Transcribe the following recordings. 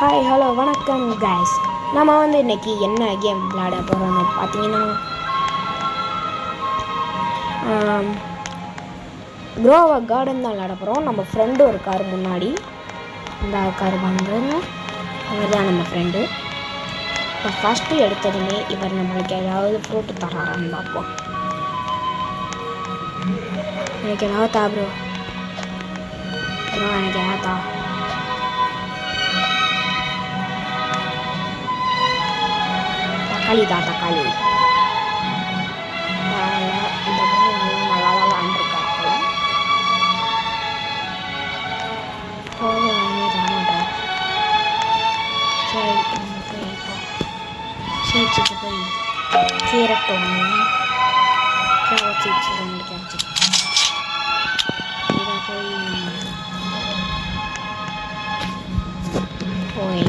Hi hello வணக்கம் guys. நம்ம இன்றைக்கி என்ன கேம் விளையாட போகிறோம்னு பார்த்தீங்கன்னா க்ரோவா கார்டன் தான் விளையாட போகிறோம். நம்ம ஃப்ரெண்டு ஒரு கார் முன்னாடி இந்த கார் வாங்குறோங்க. அவர் தான் நம்ம ஃப்ரெண்டு. இப்போ ஃபஸ்ட்டு எடுத்ததுமே இவர் நம்மளுக்கு ஏதாவது ஃப்ரூட்டு தராரான்னு பார்ப்போம். எனக்கு ஏதாவது தா ப்ரோ எனக்கு ஏதாவது தா. தக்காளி இந்த நல்லா தான் விளாண்டுருக்காரு போல போக தரமாட்டார். சரி போய் இப்போ சீச்சுக்கு போய் கேரட் ஒன்று சீச்சு 2 கேரட் இதை போய்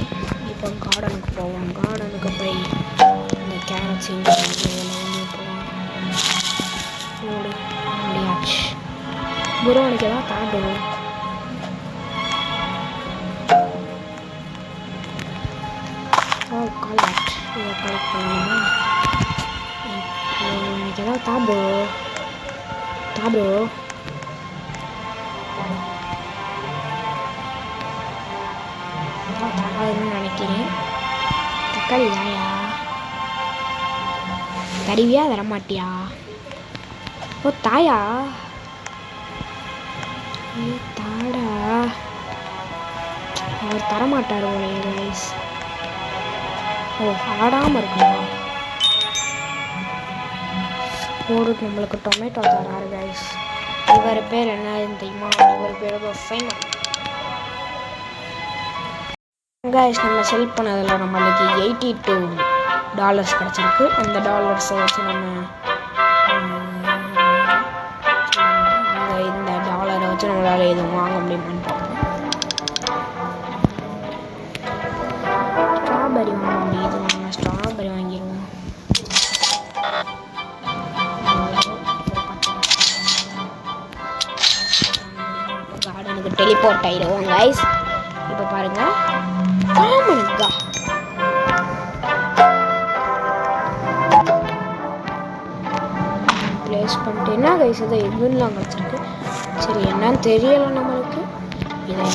இப்போ கார்டனுக்கு போவோம். கார்டனுக்கு போய் இந்த கேரட் செஞ்சு முடியாச்சு. குரு உனக்கு எதாவது தாண்டு காலட் இதை கலெக்ட் பண்ணணுமா? இப்போ எனக்கு ஏதாவது தாபோ தராதுன்னு நினைக்கிறேன். தக்காளி தாயா தருவியா தரமாட்டியா? ஓ தாயா தாடா. அவர் தரமாட்டார் போல கைஸ். ஓ ஆடாமல் இருக்கணும். போட்டு நம்மளுக்கு டொமேட்டோ தராரு கைஸ். இவர் பேர் என்னன்னு தெரியுமா? இவர் பேர் ஃபைமன் கைஸ். நம்ம செல் பண்ணதில் நம்மளுக்கு $82 கிடச்சிருக்கு. அந்த டாலர்ஸை வச்சு நம்ம இந்த டாலரை வச்சு நம்மளால் எதுவும் வாங்க முடியுமான்னு பார்ப்போம். ஸ்ட்ராபெரி வாங்க முடியுது. நம்ம ஸ்ட்ராபெரி வாங்கிடுவோம். கார்டனுக்கு டெலிபோர்ட் ஆகிடுவோம் கைஸ். இப்போ பாருங்கள் ஆமாங்கா ப்ளேஸ் பண்ணிட்டு என்ன கைஸ் இதை எதுலாம் கிடச்சிருக்கு. சரி என்னன்னு தெரியலை நம்மளுக்கு. இதை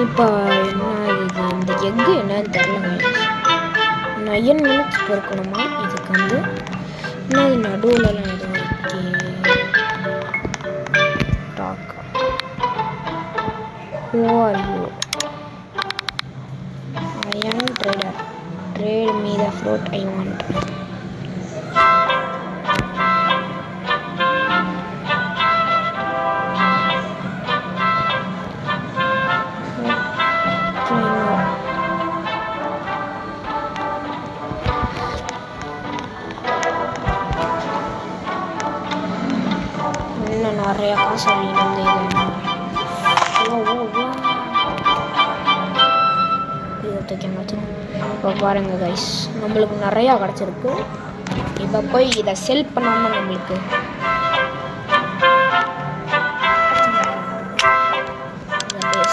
இப்போ என்ன இது இந்த எக்கு என்னன்னு தெரியல கைஸ். 9 minutes பொறுக்கணுமா? இதுக்கு என்ன இது நடுவுலலாம் எதுவும் talk Who are you? I am trader. Trade me the fruit I want. இன்னும் நிறையா காசு வாங்கிட்டு வந்து இப்போ பாருங்கள் கைஸ் நம்மளுக்கு நிறையா கிடச்சிருக்கு. இப்போ போய் இதை செல் பண்ணாமல் நம்மளுக்கு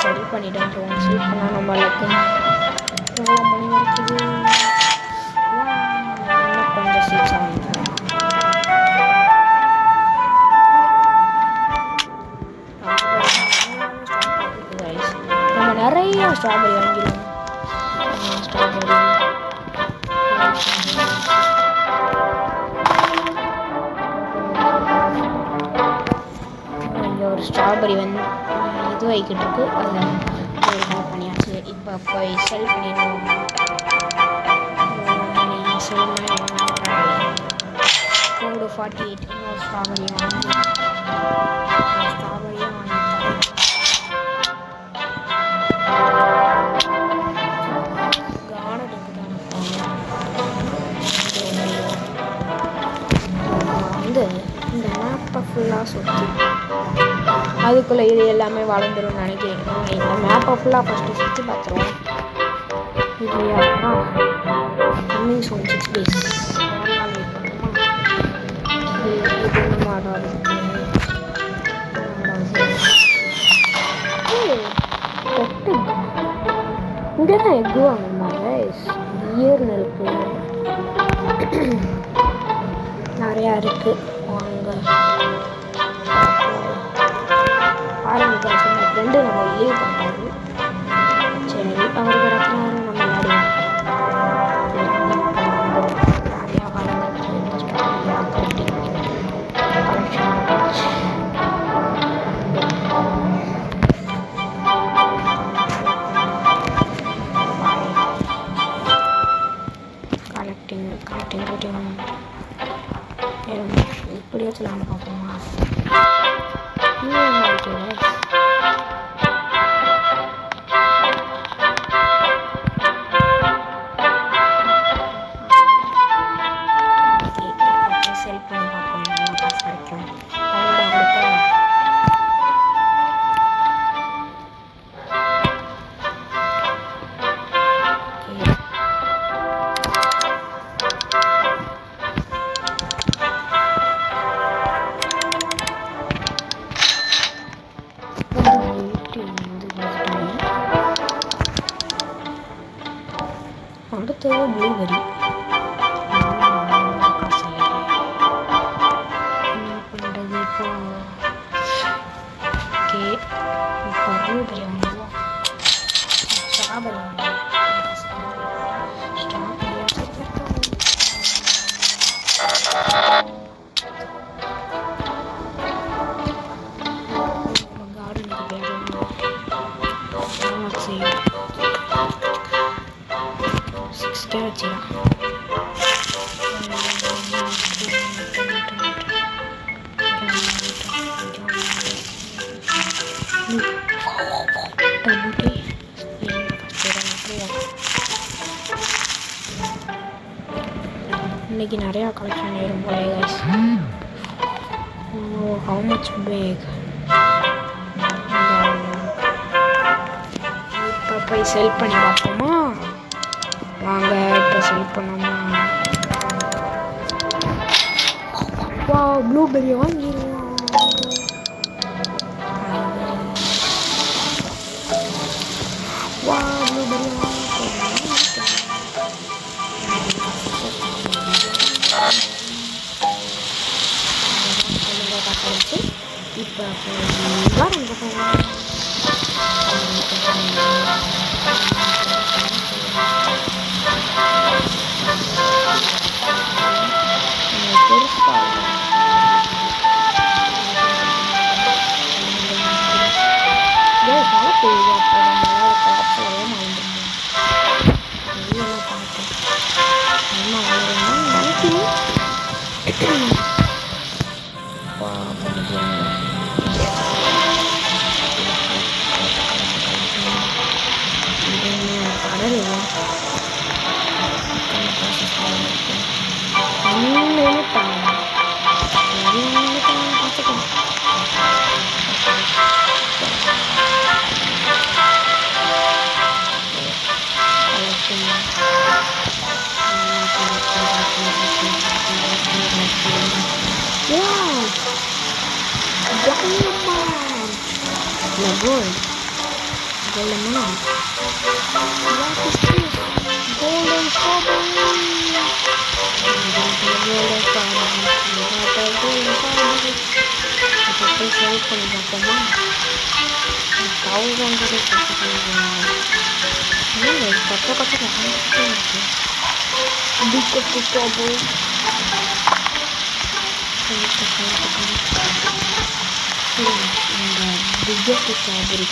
செல் பண்ணிட்டு போவோம். செல் பண்ணால் நம்மளுக்கு எவ்வளோ மணி கிடைக்குது? இன்னும் கொஞ்சம் சீட்ஸ் வாங்கிக்கலாம். நம்ம நிறையா ஸ்ட்ராபெரி வாங்கிடுவோம். இங்கே ஒரு ஸ்ட்ராபெரி வந்து இது வைக்கிட்டு இருக்கு. அதில் ஹெல்ப் பண்ணியாச்சு. இப்போ போய் செல் பண்ணிடுவோம். செல் கோடு 48 இன்னொரு ஸ்ட்ராபெரி வாங்கி ஸ்ட்ராபெரியாக வாங்கி இந்த மேப்பை ஃபுல்லாக சுற்றி அதுக்குள்ளே இது எல்லாமே வளர்ந்துரும்னு நினைக்கிறேன். இந்த மேப்பை ஃபுல்லாக ஃபஸ்ட்டு சுற்றி பார்த்துருவோம். இது கம்மிங் 6 days இது மாடம் இருக்குது. இங்கே தான் எக்கு வாங்கணுமா கைஸ்? பியர்னு இருக்கு, நிறையா இருக்கு. வாங்க ஆரம்பிக்க. என் ஃப்ரெண்டு நம்ம லீவ் பண்ணிட்டாரு. சரி அவர் கிடக்குறாரு, நம்ம விளையாடுவோம். நிறையா வளர்ந்து கலெக்டிங் இப்படி வச்சுலாம் பார்ப்போமா? செல் பண்ணி பார்ப்போம், நல்லா காசு கிடைக்கும். அடுத்தது ப்ளூபெரி. என்ன பண்ணுறது இப்போ? ஓகே, இப்போ ப்ளூபெரி வாங்குவோம். ஸ்ட்ராபெரி வாங்குவோம். கார்டனுக்கு போயிடலாம். 6 வச்சுக்கலாம். இன்னைக்கு நிறையா கலெக்ஷன் ஆயிரும் போல கைஸ். How much back? இப்போ போய் செல் பண்ணி பார்ப்போமா? வாங்க இப்போ செல் பண்ணோமா? வா, ப்ளூபெரி வாங்கிடுவோம். வா, ப்ளூபெரி கழிச்சு இப்போ கார்டன் போகலாம். Gold. Golden melon. What is this? Golden strawberry. Golden strawberry. Kita sell பண்ணி பார்ப்போமா? 1000 ரூபாய் கொடுத்துருக்காங்க. என்ன கச்சா இருக்கு? Big strawberry. இந்த பிக்கஸ்ட் ஸ்ட்ராபெரி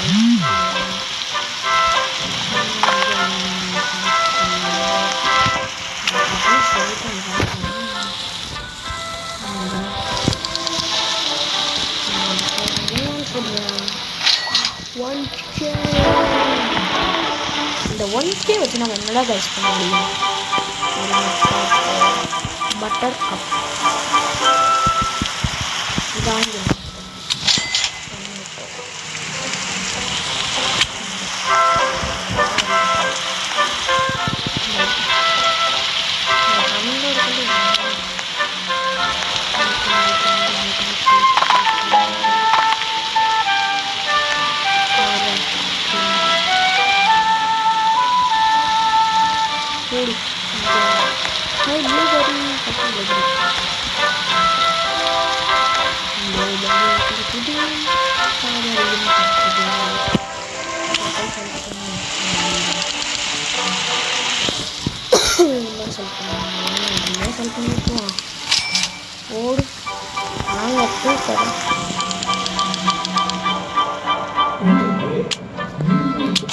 இந்த 1K வச்சு நம்ம என்னடா கைஸ் பண்ண முடியும்? பட்டர் கப் இதான்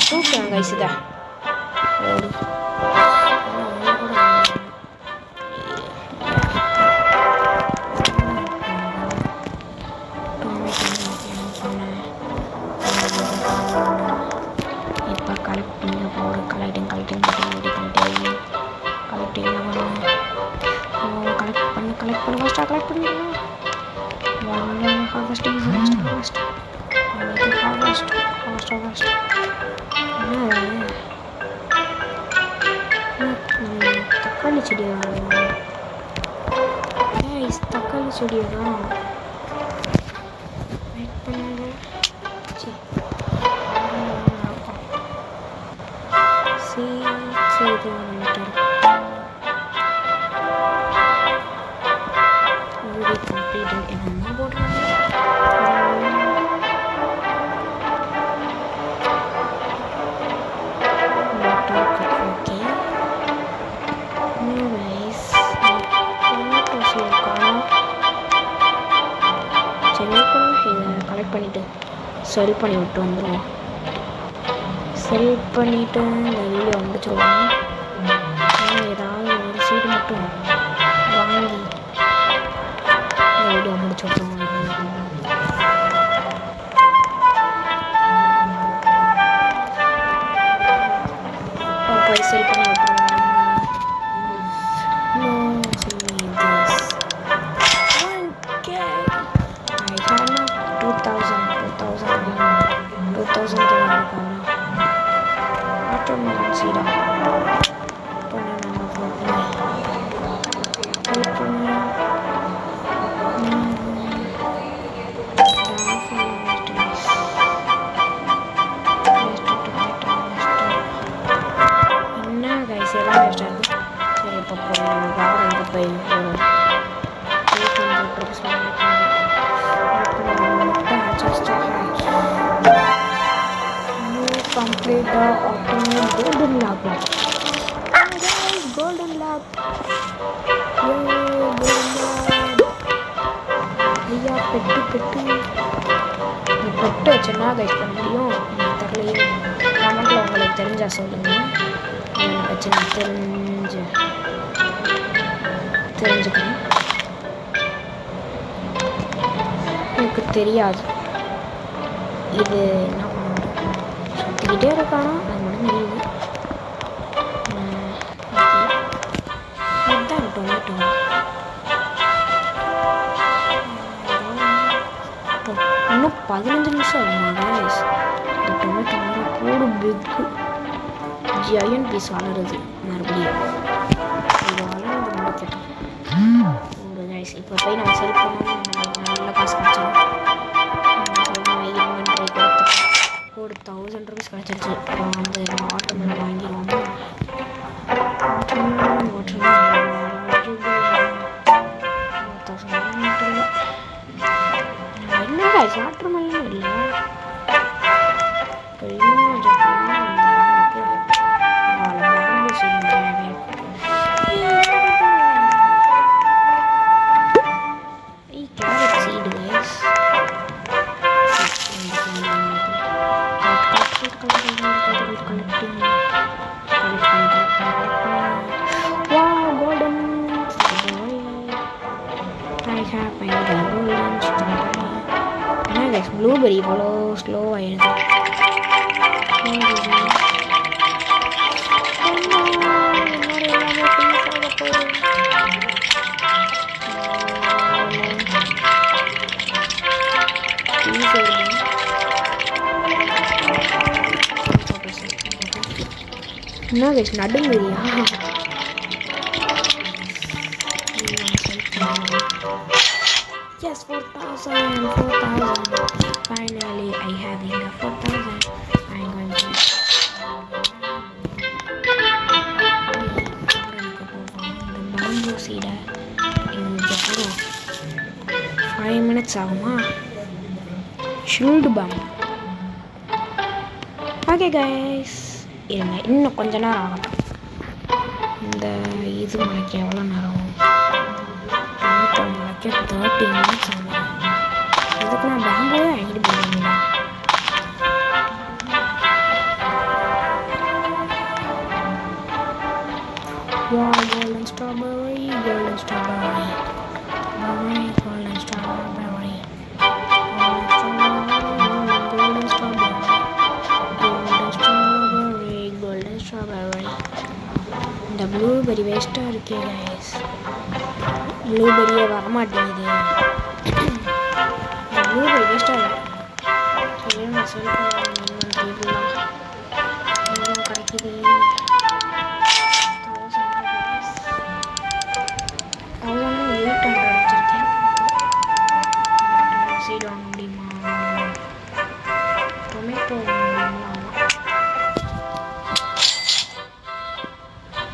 தூக்கலாம் கைஸ் இதை ஓடு இப்போ கலெக்டிங்க போடு கலெக்டிங் கலெக்ட் பண்ணு ஃபாஸ்ட்டாக கலெக்ட் பண்ணு ஹார்வெஸ்டிங் தக்காளி செடியா தக்காளி செடியா தான் வெயிட் பண்ணுங்க சரி கம்ப்ளீட் என்ன போடுறாங்க பண்ணிட்டு செல் பண்ணி விட்டு வந்துடுவோம் செல் பண்ணிவிட்டு இந்த வீடியோ முடிச்சிடுவோம் ஏதாவது ஒரு சீடு மட்டும் வாங்கி இந்த வீடியோ முடிச்சு விட்ருவோம் போய் செல் பண்ணி விட்டுருவோம் complete the optimal golden lab. Golden lab. Yay, golden lab. ஐயா பெட்டு இந்த பெட்டு வச்சுன்னா கைஸ் பண்ண முடியும் எனக்கு தெரியலையே கமெண்ட்டில் உங்களுக்கு தெரிஞ்சா சொல்லுங்கள் அதை வச்சு நான் தெரிஞ்சுக்கிறேன் எனக்கு தெரியாது இது என்ன சுற்றிக்கிட்டே இருக்கானா அது மட்டும் தெரியுது இதுதான் டொமேட்டோ இன்னும் 15 நிமிஷம் ஆகுமா இந்த டொமேட்டோ போடு பிக்கு ஜியன் பீஸ் வளருது மறுபடியும் இது வளர்ந்து முடிக்கட்டும் ஒரு கைஸ் இப்போ போய் நம்ம செல் பண்ணோம் நல்ல காசு கிடச்சிடும் இன்வென்ட்ரி கொடுத்து ஒரு 1000 rupees கிடச்சிருச்சு இப்போ வந்து நம்ம ஆட்டோமில் வாங்கிடுவோம் என்ன கைஸ் ஆட்டோமிலும் இல்லை ப்ளூபெரி இவ்வளோ ஸ்லோவாக எழுது என்ன guys நடுங்குறியா Yes, 4,000. Finally, I have enough 4,000. I'm going to the bamboo seed in the 5 minutes ஆகுமா ஷீல்டு பாம் ஓகே கைஸ் இருங்க இன்னும் கொஞ்ச நேரம் ஆகட்டும் இந்த இது முளைக்க எவ்வளோ நேரம் ஆகும் 30 minutes ஆகும் இதுக்கு நான் பேம்புவே வாங்கிட்டு போயிருந்தேன். Wow, golden strawberry, golden strawberry, golden strawberry, golden strawberry, golden strawberry, golden strawberry. இந்த ப்ளூபெரி வேஸ்ட்டாக இருக்கே கைஸ். ப்ளூபெரியே வரமாட்டேங்குது. இந்த ப்ளூபெரி வேஸ்ட்டாக இருக்கு. சரி நான் செல் பண்ணலாம் கிடைக்குது. சீட் வாங்க முடியுமா? டொமேட்டோ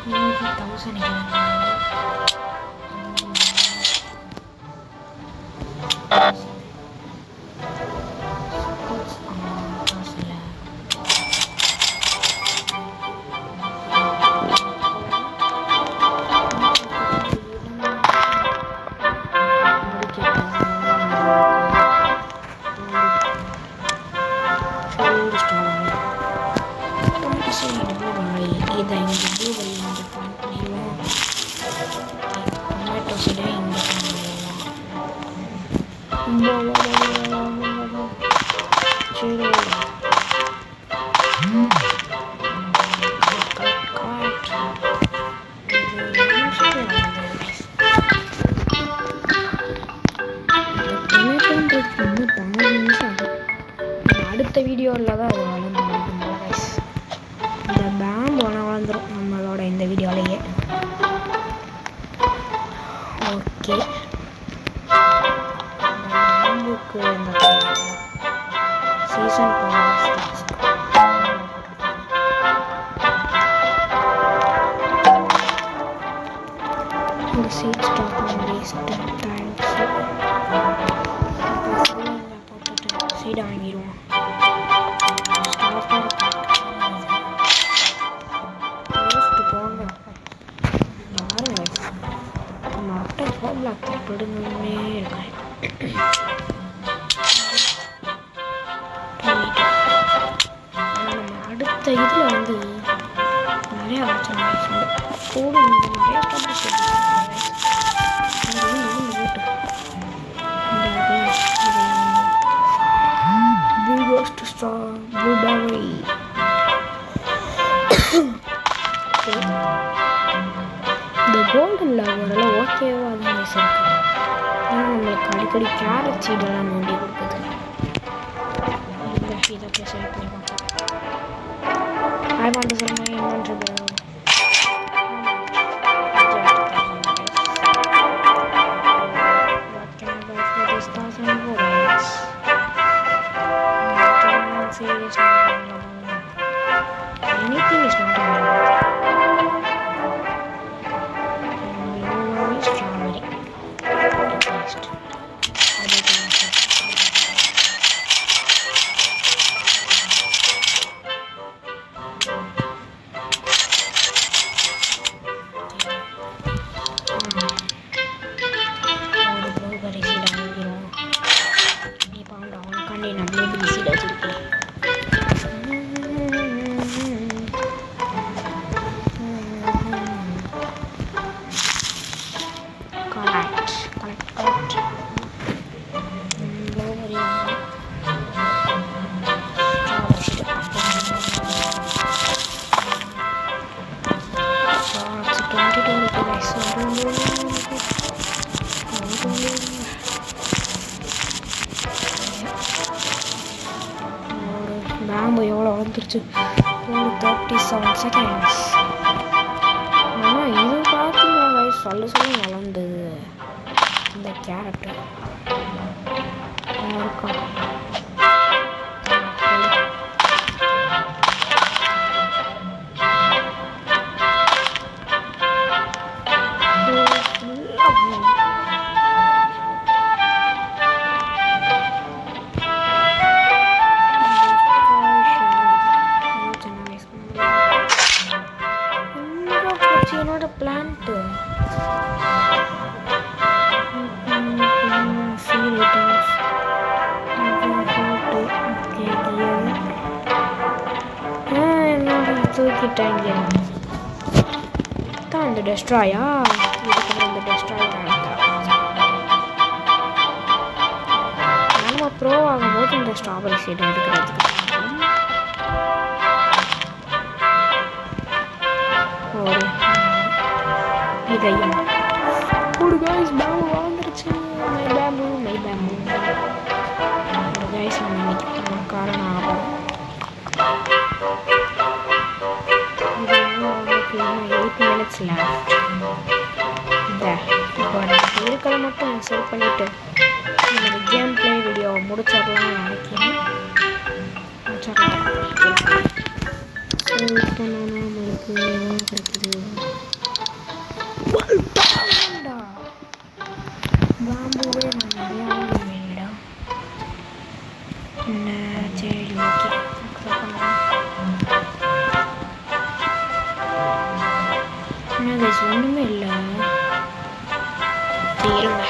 மீதி 1000 இதை இங்கே ப்ளூபெரி இங்கே பிளான் பண்ணிடுவோம். டொமேட்டோ சீடை இங்கே பண்ணிடுவோம். சரி அடுத்த வீடியோவில் தான் அது வளர்ந்துடும். இந்த பேம்பு வளர்ந்துடும் நம்மளோட இந்த வீடியோலையே. ஓகே பேம்புக்கு இந்த சீசன் இந்த சீட் ஸ்டாக் போட்டுட்டு சீடை வாங்கிடுவோம். படுங்கன்னே இருக்கேன். நம்ம அடுத்த இதில் வந்து நிறைய ஆச்சரியம் கூட நிறைய ப்ளூபெர்ரி இந்த கோல்டன் லவரெல்லாம் ஓகேவா தான் இருக்கு. ஆனால் நம்மளுக்கு அடிக்கடி கேரட் சீடெல்லாம் நோண்டி கொடுக்குது. இதை போய் செலக்ட் பண்ணி பார்ப்போம். I want to sell my inventory. Anything is not allowed. Strawberry. Taste. ஒரு ப்ளூபெரி சீடை வாங்கிடுவோம். இப்போ அவனுக்காண்டி நான் ப்ளூபெரி சீடை வச்சுருக்கேன். பேம்பு எவ்வளோ வளர்ந்துருச்சு? 37 seconds. ஆனால் இது பார்த்தீங்களா சொல்ல வளர்ந்தது இந்த கேரட்டு இருக்கா? என்னோட பிளான்ட்டு கிட்ட இங்கே தான் இந்த டெஸ்ட்ராயா இதுக்கு இந்த டெஸ்ட்ராயா நம்ம ப்ரோ ஆகும்போது இந்த ஸ்ட்ராபெரி சீடை எடுக்கிறதுக்கு ஒரு இதையும் ஒரு கைஸ் பேம்பு வாழ்ந்துருச்சு மை பேம்பு கைஸ் நம்ம இன்னைக்கு பணக்காரன் ஆகும் உங்களுக்கு இன்னும் 8 minutes left இந்த இப்போ நம்ம இருக்கிறத மட்டும் செட் பண்ணிவிட்டு நம்ம கேம் பிளே வீடியோ முடிச்சிடலாம்னு நினைக்கிறேன் நம்மளுக்கு கிடைக்குது பாம்புவே நான் நிறையா வேணுடா என்ன சரி ஓகே என்ன கைஸ் ஒன்றுமே இல்லை இருங்க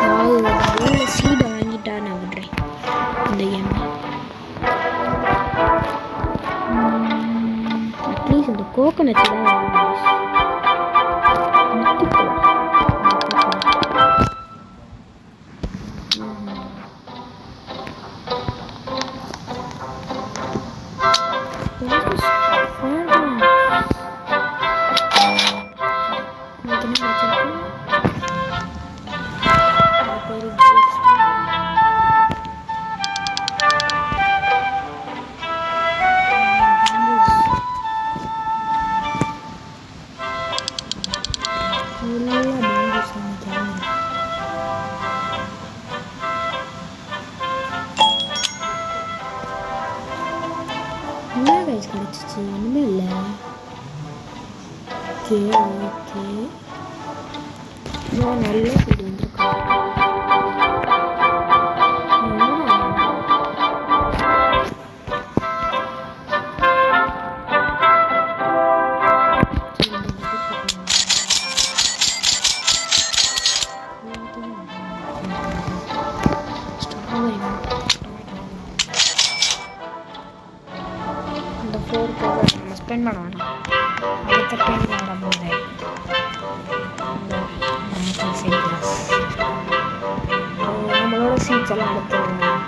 அதாவது சீடை வாங்கிட்டா நான் விடுறேன் இந்த கேம் அட்லீஸ்ட் இந்த கோகனட் தான் வாங்கணும் கிடச்சிச்சு ஒன்றுமே இல்லை ஓகே ஓகே நல்ல ஃபுட் வந்துருக்கா நம்ம ஸ்பெண்ட் பண்ண வேணாம் அடுத்த டைம் வரும்போது நம்மளோட சீட்ஸ் எல்லாம் எடுத்துருவோம்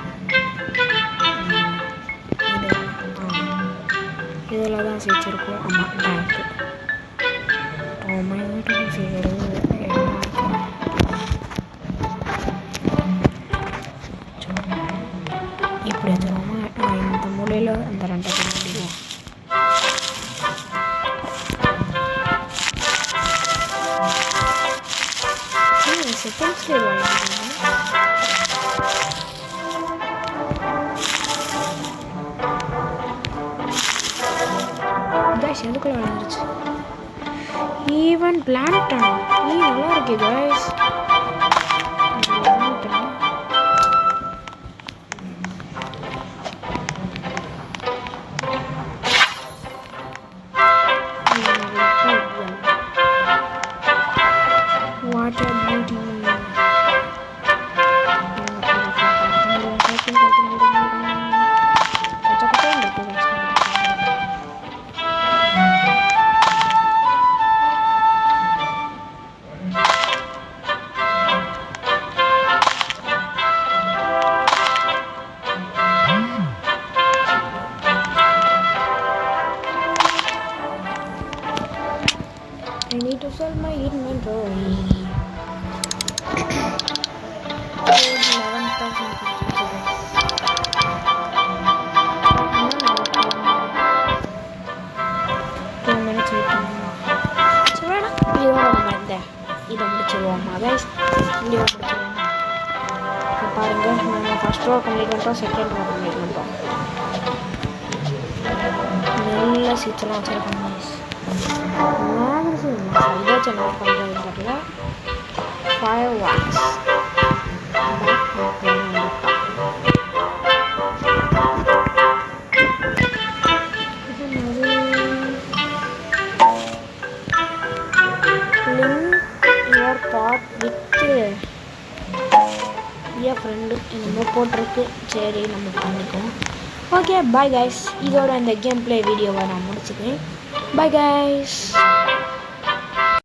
இதில் தான் சீட்ஸ் இருக்கும் ஆமாம் பேங்க்கு இப்படி வச்சுருவோமா இந்த மூலையில் அந்த 2 முடியும் செகண்ட்ஸ்லேயே கைஸ் எதுக்குள்ள வளர்ந்துருச்சு ஈவன் பிளான்டன் நல்லா இருக்கு guys water beauty I need to sell my inventory. 11,000. இதை முடிச்சிடுவோம் கைஸ் வீடியோ முடிச்சிடுவோம் பாருங்கள் நம்ம ஃபஸ்ட் ரோ கம்ப்ளீட் பண்ணிட்டோம் செகண்ட் ரோ கம்ப்ளீட் பண்ணிட்டோம் நல்ல சீட்ஸ்லாம் வச்சுருக்கோம் கைஸ் இதாச்சும் என்ன பண்ணுறதுன்னு தெரியல 5 watts pot with N friend என்னமோ போட்டிருக்கு சரி நம்ம பண்ணிக்குவோம் ஓகே பாய் கைஸ், இதோட இந்த கேம் ப்ளே வீடியோவை நான் முடிச்சுக்கிறேன். Bye guys.